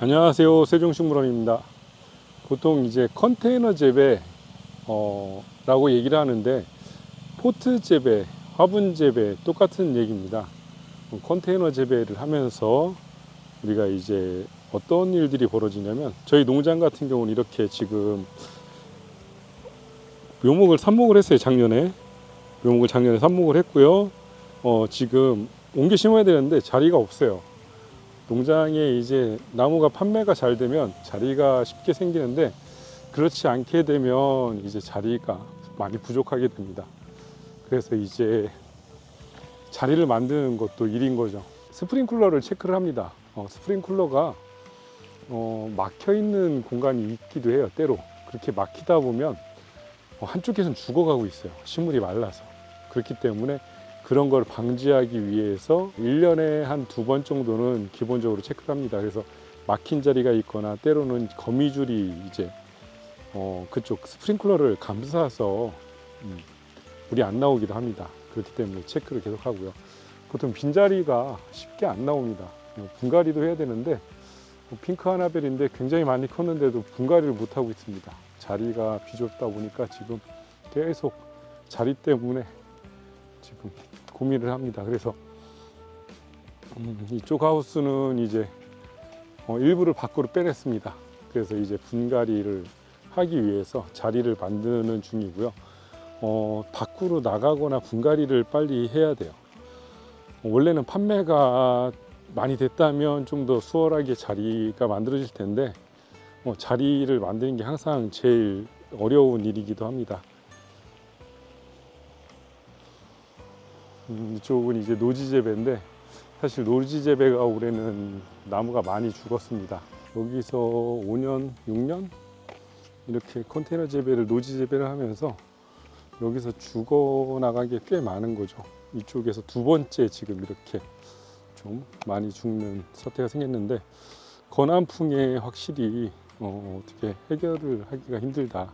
안녕하세요. 세종식물원입니다. 보통 이제 컨테이너 재배 라고 얘기를 하는데 포트 재배, 화분 재배 똑같은 얘기입니다. 컨테이너 재배를 하면서 우리가 이제 어떤 일들이 벌어지냐면 저희 농장 같은 경우는 이렇게 지금 묘목을 삽목을 했어요. 작년에 묘목을 작년에 삽목을 했고요. 지금 옮겨 심어야 되는데 자리가 없어요. 농장에 이제 나무가 판매가 잘 되면 자리가 쉽게 생기는데 그렇지 않게 되면 이제 자리가 많이 부족하게 됩니다. 그래서 이제 자리를 만드는 것도 일인 거죠. 스프링클러를 체크를 합니다. 스프링클러가 막혀 있는 공간이 있기도 해요. 때로 그렇게 막히다 보면 한쪽에서는 죽어가고 있어요. 식물이 말라서. 그렇기 때문에 그런 걸 방지하기 위해서 1년에 한 2번 정도는 기본적으로 체크를 합니다. 그래서 막힌 자리가 있거나 때로는 거미줄이 이제 그쪽 스프링클러를 감싸서 물이 안 나오기도 합니다. 그렇기 때문에 체크를 계속 하고요. 보통 빈자리가 쉽게 안 나옵니다. 분갈이도 해야 되는데 핑크 하나벨인데 굉장히 많이 컸는데도 분갈이를 못 하고 있습니다. 자리가 비좁다 보니까 지금 계속 자리 때문에 지금 고민을 합니다. 그래서 이쪽 하우스는 이제 일부를 밖으로 빼냈습니다. 그래서 이제 분갈이를 하기 위해서 자리를 만드는 중이고요. 밖으로 나가거나 분갈이를 빨리 해야 돼요. 원래는 판매가 많이 됐다면 좀 더 수월하게 자리가 만들어질 텐데 자리를 만드는 게 항상 제일 어려운 일이기도 합니다. 이쪽은 이제 노지 재배인데 사실 노지 재배가 올해는 나무가 많이 죽었습니다. 여기서 5년, 6년 이렇게 컨테이너 재배를 노지 재배를 하면서 여기서 죽어나간 게 꽤 많은 거죠. 이쪽에서 2번째 지금 이렇게 좀 많이 죽는 사태가 생겼는데 건암풍에 확실히 어떻게 해결을 하기가 힘들다.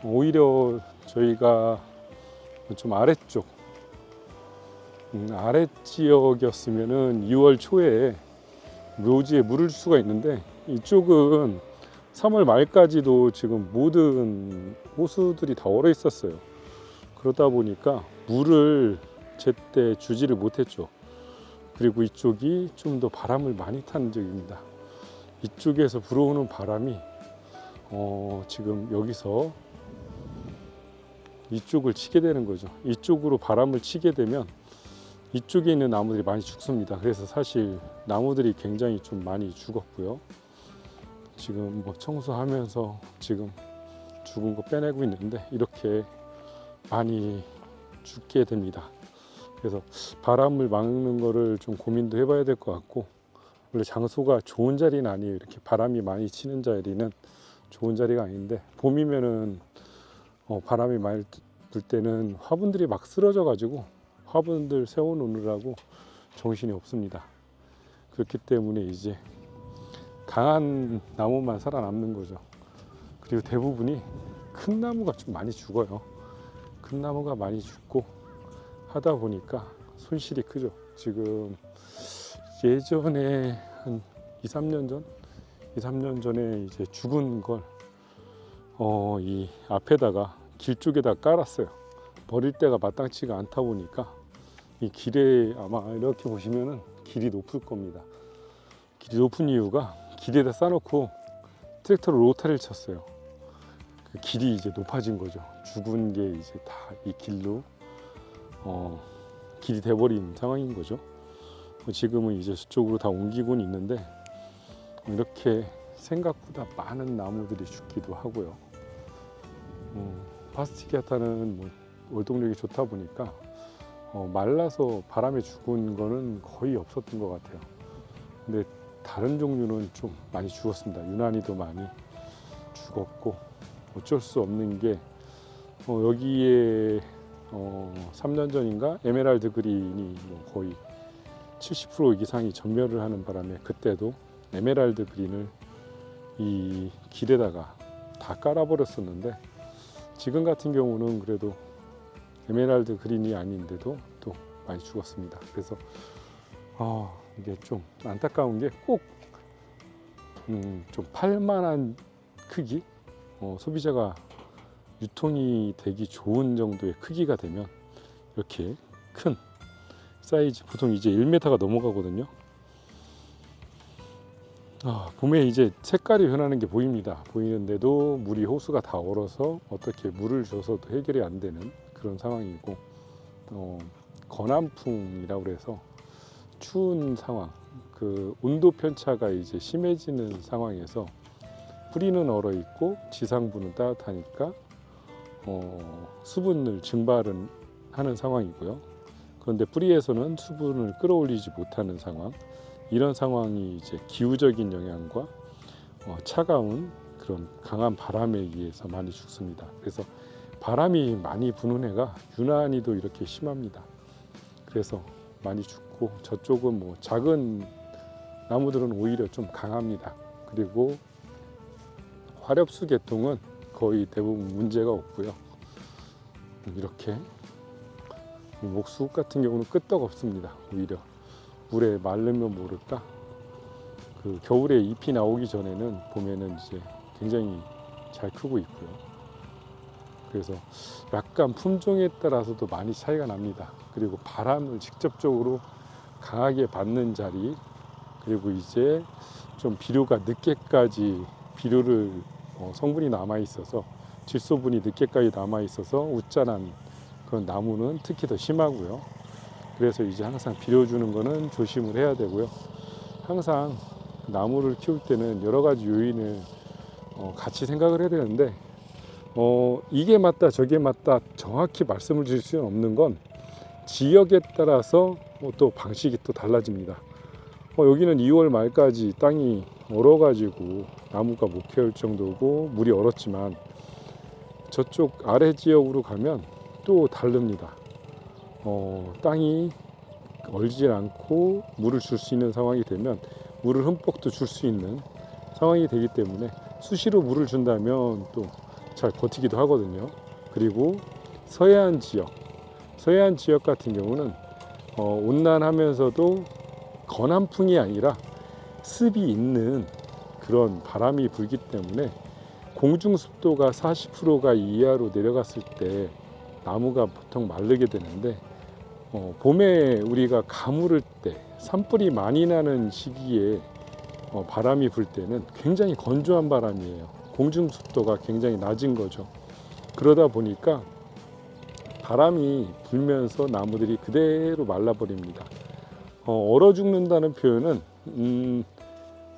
오히려 저희가 좀 아래쪽 아랫지역이었으면은 2월 초에 묘지에 물을 수가 있는데 이쪽은 3월 말까지도 지금 모든 호수들이 다 얼어 있었어요. 그러다 보니까 물을 제때 주지를 못했죠. 그리고 이쪽이 좀 더 바람을 많이 탄 지역입니다. 이쪽에서 불어오는 바람이 지금 여기서 이쪽을 치게 되는 거죠. 이쪽으로 바람을 치게 되면 이쪽에 있는 나무들이 많이 죽습니다. 그래서 사실 나무들이 굉장히 좀 많이 죽었고요. 지금 뭐 청소하면서 지금 죽은 거 빼내고 있는데 이렇게 많이 죽게 됩니다. 그래서 바람을 막는 거를 좀 고민도 해봐야 될 것 같고, 원래 장소가 좋은 자리는 아니에요. 이렇게 바람이 많이 치는 자리는 좋은 자리가 아닌데 봄이면은 바람이 많이 불 때는 화분들이 막 쓰러져 가지고 화분들 세워놓느라고 정신이 없습니다. 그렇기 때문에 이제 강한 나무만 살아남는 거죠. 그리고 대부분이 큰 나무가 좀 많이 죽어요. 큰 나무가 많이 죽고 하다 보니까 손실이 크죠. 지금 예전에 한 2, 3년 전에 이제 죽은 걸 이 앞에다가 길 쪽에다 깔았어요. 버릴 데가 마땅치가 않다 보니까 이 길에 아마 이렇게 보시면은 길이 높을 겁니다. 길이 높은 이유가 길에다 싸놓고 트랙터로 로타리를 쳤어요. 그 길이 이제 높아진 거죠. 죽은 게 이제 다 이 길로 길이 돼버린 상황인 거죠. 지금은 이제 저쪽으로 다 옮기고는 있는데 이렇게 생각보다 많은 나무들이 죽기도 하고요. 파스티키아타는 뭐 월동력이 좋다 보니까 말라서 바람에 죽은 거는 거의 없었던 것 같아요. 근데 다른 종류는 좀 많이 죽었습니다. 유난히도 많이 죽었고 어쩔 수 없는 게 여기에 3년 전인가 에메랄드 그린이 뭐 거의 70% 이상이 전멸을 하는 바람에 그때도 에메랄드 그린을 이 길에다가 다 깔아버렸었는데 지금 같은 경우는 그래도 에메랄드 그린이 아닌데도 또 많이 죽었습니다. 그래서 이게 좀 안타까운 게 꼭 좀 팔만한 크기, 소비자가 유통이 되기 좋은 정도의 크기가 되면 이렇게 큰 사이즈, 보통 이제 1m가 넘어가거든요. 봄에 이제 색깔이 변하는 게 보이는데도 물이 호수가 다 얼어서 어떻게 물을 줘서도 해결이 안 되는 그런 상황이고, 건암풍이라고 그래서 추운 상황, 그 온도 편차가 이제 심해지는 상황에서 뿌리는 얼어 있고 지상부는 따뜻하니까 수분을 증발은 하는 상황이고요. 그런데 뿌리에서는 수분을 끌어올리지 못하는 상황, 이런 상황이 이제 기후적인 영향과 차가운 그런 강한 바람에 의해서 많이 죽습니다. 그래서 바람이 많이 부는 해가 유난히도 이렇게 심합니다. 그래서 많이 죽고, 저쪽은 뭐 작은 나무들은 오히려 좀 강합니다. 그리고 화렵수 계통은 거의 대부분 문제가 없고요. 이렇게 목수 같은 경우는 끄떡없습니다. 오히려 물에 마르면 모를까, 그 겨울에 잎이 나오기 전에는 봄에는 이제 굉장히 잘 크고 있고요. 그래서 약간 품종에 따라서도 많이 차이가 납니다. 그리고 바람을 직접적으로 강하게 받는 자리, 그리고 이제 좀 비료가 늦게까지 비료를 성분이 남아 있어서, 질소분이 늦게까지 남아 있어서 웃자란 그런 나무는 특히 더 심하고요. 그래서 이제 항상 비료 주는 거는 조심을 해야 되고요. 항상 나무를 키울 때는 여러 가지 요인을 같이 생각을 해야 되는데, 이게 맞다 저게 맞다 정확히 말씀을 드릴 수는 없는 건 지역에 따라서 또 방식이 또 달라집니다. 여기는 2월 말까지 땅이 얼어가지고 나무가 못 키울 정도고 물이 얼었지만, 저쪽 아래 지역으로 가면 또 다릅니다. 땅이 얼지 않고 물을 줄 수 있는 상황이 되면 물을 흠뻑 또 줄 수 있는 상황이 되기 때문에 수시로 물을 준다면 또 잘 버티기도 하거든요. 그리고 서해안 지역 같은 경우는 온난하면서도 건암풍이 아니라 습이 있는 그런 바람이 불기 때문에 공중 습도가 40%가 이하로 내려갔을 때 나무가 보통 마르게 되는데, 봄에 우리가 가물을 때 산불이 많이 나는 시기에 바람이 불 때는 굉장히 건조한 바람이에요. 공중 습도가 굉장히 낮은 거죠. 그러다 보니까 바람이 불면서 나무들이 그대로 말라버립니다. 얼어 죽는다는 표현은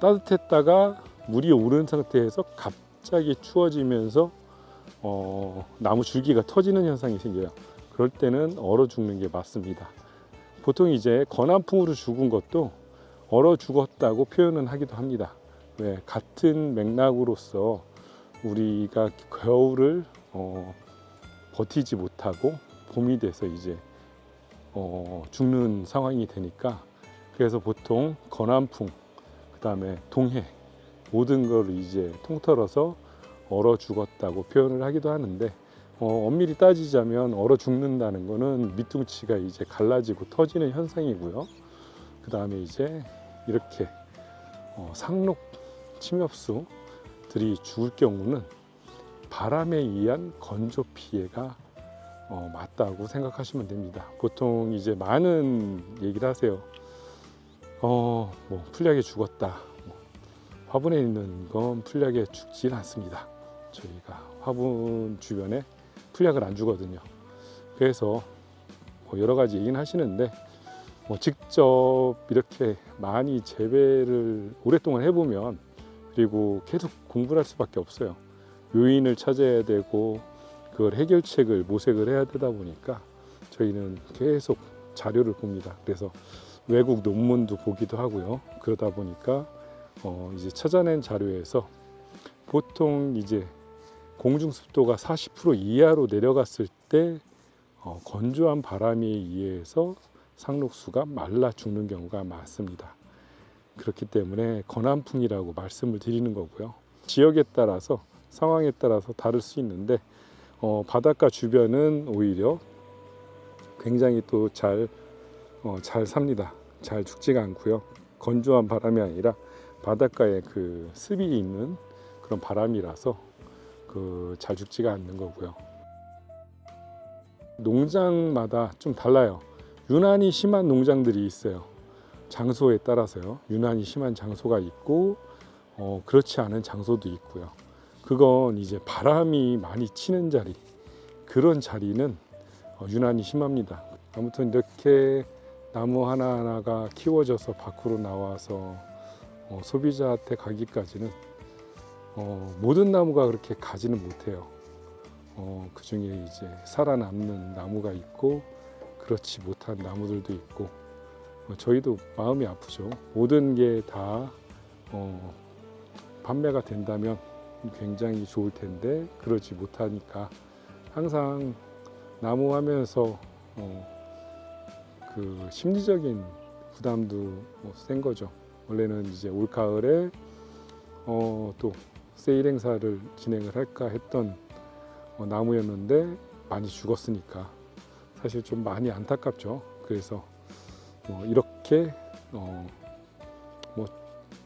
따뜻했다가 물이 오른 상태에서 갑자기 추워지면서 나무 줄기가 터지는 현상이 생겨요. 그럴 때는 얼어 죽는 게 맞습니다. 보통 이제 건암풍으로 죽은 것도 얼어 죽었다고 표현은 하기도 합니다. 왜? 같은 맥락으로서 우리가 겨울을 버티지 못하고 봄이 돼서 이제 죽는 상황이 되니까, 그래서 보통 건암풍, 그 다음에 동해, 모든 걸 이제 통틀어서 얼어 죽었다고 표현을 하기도 하는데, 엄밀히 따지자면 얼어 죽는다는 거는 밑둥치가 이제 갈라지고 터지는 현상이고요. 그 다음에 이제 이렇게 상록 침엽수들이 죽을 경우는 바람에 의한 건조 피해가 맞다고 생각하시면 됩니다. 보통 이제 많은 얘기를 하세요. 뭐 풀약에 죽었다. 화분에 있는 건 풀약에 죽질 않습니다. 저희가 화분 주변에 풀약을 안 주거든요. 그래서 여러 가지 얘기는 하시는데, 직접 이렇게 많이 재배를 오랫동안 해보면, 그리고 계속 공부를 할 수밖에 없어요. 요인을 찾아야 되고 그걸 해결책을 모색을 해야 되다 보니까 저희는 계속 자료를 봅니다. 그래서 외국 논문도 보기도 하고요. 그러다 보니까 이제 찾아낸 자료에서 보통 이제 공중 습도가 40% 이하로 내려갔을 때 건조한 바람에 의해서 상록수가 말라 죽는 경우가 많습니다. 그렇기 때문에 건암풍이라고 말씀을 드리는 거고요. 지역에 따라서, 상황에 따라서 다를 수 있는데, 바닷가 주변은 오히려 굉장히 또 잘 삽니다. 잘 죽지가 않고요. 건조한 바람이 아니라 바닷가에 그 습이 있는 그런 바람이라서 잘 죽지가 않는 거고요. 농장마다 좀 달라요. 유난히 심한 농장들이 있어요. 장소에 따라서요. 유난히 심한 장소가 있고 그렇지 않은 장소도 있고요. 그건 이제 바람이 많이 치는 자리, 그런 자리는 유난히 심합니다. 아무튼 이렇게 나무 하나하나가 키워져서 밖으로 나와서 소비자한테 가기까지는 모든 나무가 그렇게 가지는 못해요. 그 중에 이제 살아남는 나무가 있고 그렇지 못한 나무들도 있고 저희도 마음이 아프죠. 모든 게 다 판매가 된다면 굉장히 좋을 텐데 그러지 못하니까 항상 나무 하면서 그 심리적인 부담도 센 거죠. 원래는 이제 올가을에 또 세일 행사를 진행을 할까 했던 나무였는데 많이 죽었으니까 사실 좀 많이 안타깝죠. 그래서 이렇게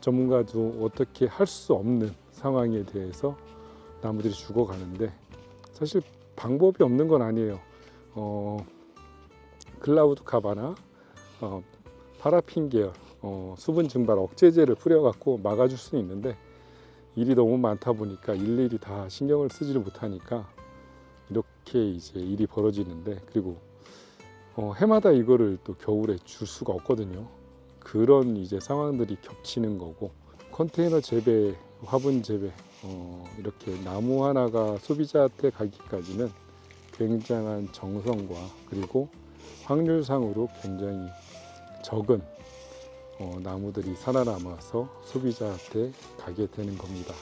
전문가도 어떻게 할 수 없는 상황에 대해서 나무들이 죽어가는데 사실 방법이 없는 건 아니에요. 클라우드 카바나 파라핀 계열 수분 증발 억제제를 뿌려갖고 막아줄 수는 있는데 일이 너무 많다 보니까 일일이 다 신경을 쓰지를 못하니까 이렇게 이제 일이 벌어지는데, 그리고 해마다 이거를 또 겨울에 줄 수가 없거든요. 그런 이제 상황들이 겹치는 거고, 컨테이너 재배, 화분 재배 이렇게 나무 하나가 소비자한테 가기까지는 굉장한 정성과 그리고 확률상으로 굉장히 적은 나무들이 살아남아서 소비자한테 가게 되는 겁니다.